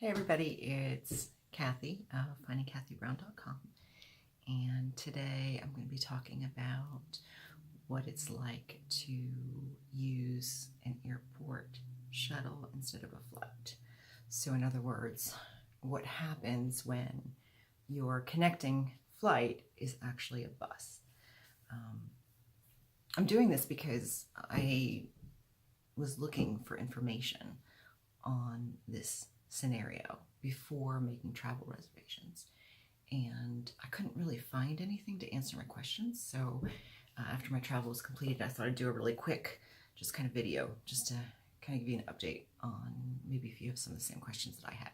Hey everybody, it's Kathy of findingkathybrown.com, and today I'm going to be talking about what it's like to use an airport shuttle instead of a flight. So in other words, what happens when your connecting flight is actually a bus. I'm doing this because I was looking for information on this scenario before making travel reservations, and I couldn't really find anything to answer my questions. So after my travel was completed, I thought I'd do a really quick just kind of video just to kind of give you an update on maybe if you have some of the same questions that I had.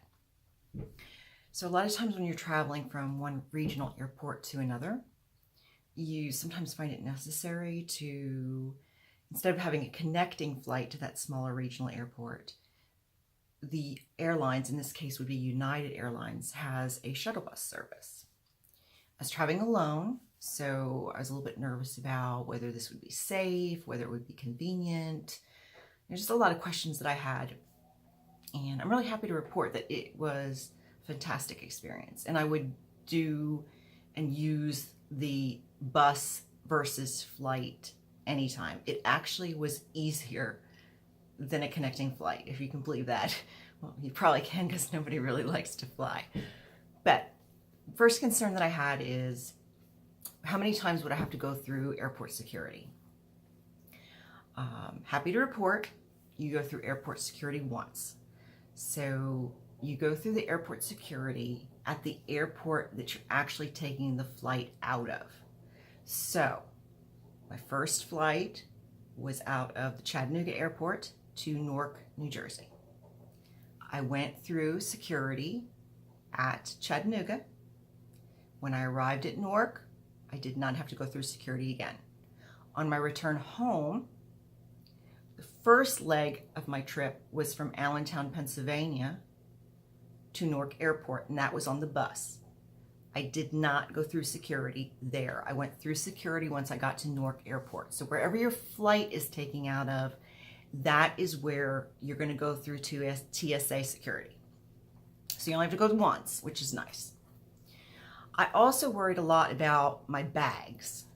So a lot of times when you're traveling from one regional airport to another, you sometimes find it necessary to, instead of having a connecting flight to that smaller regional airport, the airlines, in this case would be United Airlines, has a shuttle bus service. I was traveling alone, so I was a little bit nervous about whether this would be safe, whether it would be convenient. There's just a lot of questions that I had, and I'm really happy to report that it was a fantastic experience, and I would do and use the bus versus flight anytime. It actually was easier than a connecting flight, if you can believe that. Well, you probably can, because nobody really likes to fly. But first concern that I had is, how many times would I have to go through airport security? Happy to report, you go through airport security once. So you go through the airport security at the airport that you're actually taking the flight out of. So my first flight was out of the Chattanooga airport to Newark, New Jersey. I went through security at Chattanooga. When I arrived at Newark, I did not have to go through security again. On my return home, the first leg of my trip was from Allentown, Pennsylvania to Newark Airport, and that was on the bus. I did not go through security there. I went through security once I got to Newark Airport. So wherever your flight is taking out of, that is where you're going to go through to TSA security. So you only have to go once, which is nice. I also worried a lot about my bags,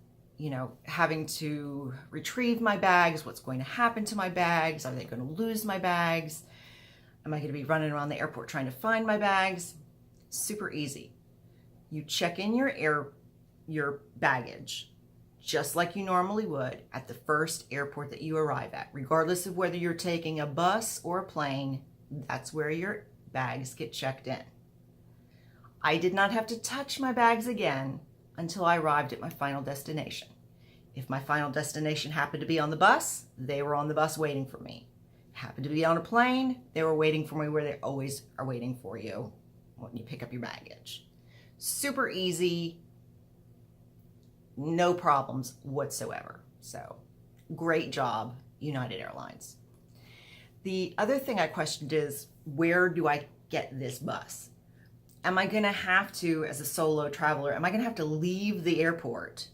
having to retrieve my bags. What's going to happen to my bags? Are they going to lose my bags? Am I going to be running around the airport trying to find my bags? Super easy. You check in your baggage just like you normally would at the first airport that you arrive at. Regardless of whether you're taking a bus or a plane, that's where your bags get checked in. I did not have to touch my bags again until I arrived at my final destination. If my final destination happened to be on the bus, they were on the bus waiting for me. Happened to be on a plane, they were waiting for me where they always are waiting for you when you pick up your baggage. Super easy. No problems whatsoever. So great job, United Airlines. The other thing I questioned is, where do I get this bus? Am I going to have to, as a solo traveler, am I going to have to leave the airport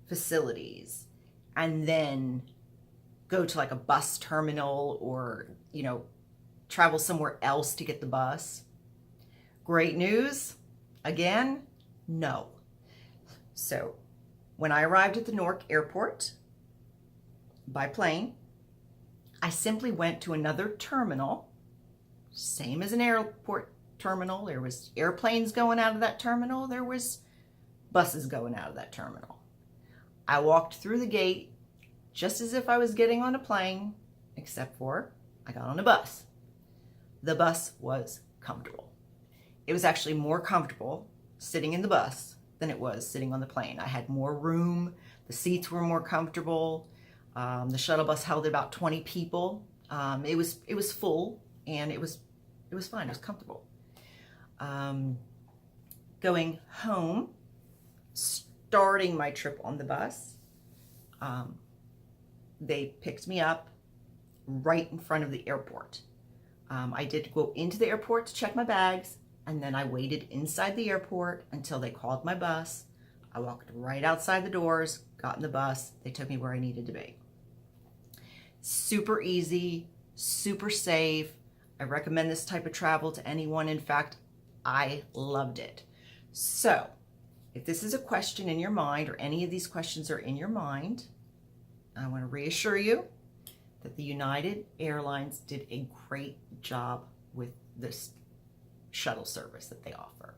facilities and then go to like a bus terminal or, travel somewhere else to get the bus? Great news. Again, no. So when I arrived at the Newark airport by plane, I simply went to another terminal, same as an airport terminal. There was airplanes going out of that terminal. There was buses going out of that terminal. I walked through the gate just as if I was getting on a plane, except for I got on a bus. The bus was comfortable. It was actually more comfortable sitting in the bus than it was sitting on the plane. I had more room. The seats were more comfortable. The shuttle bus held about 20 people. It was full, and it was fine. It was comfortable. Going home, starting my trip on the bus, they picked me up right in front of the airport. I did go into the airport to check my bags, and then I waited inside the airport until they called my bus. I walked right outside the doors, got in the bus. They took me where I needed to be. Super easy, super safe. I recommend this type of travel to anyone. In fact, I loved it. So if this is a question in your mind, or any of these questions are in your mind, I want to reassure you that the United Airlines did a great job with this shuttle service that they offer.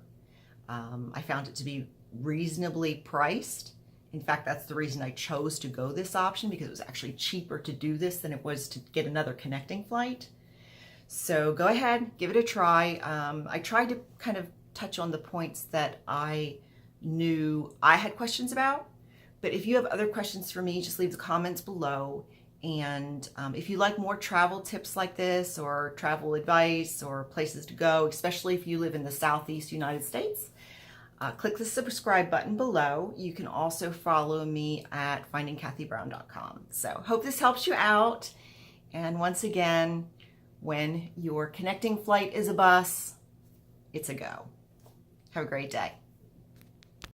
I found it to be reasonably priced. In fact, that's the reason I chose to go this option, because it was actually cheaper to do this than it was to get another connecting flight. So go ahead, give it a try. I tried to kind of touch on the points that I knew I had questions about, but if you have other questions for me, just leave the comments below. And if you like more travel tips like this, or travel advice, or places to go, especially if you live in the Southeast United States, click the subscribe button below. You can also follow me at findingkathybrown.com. So hope this helps you out. And once again, when your connecting flight is a bus, it's a go. Have a great day.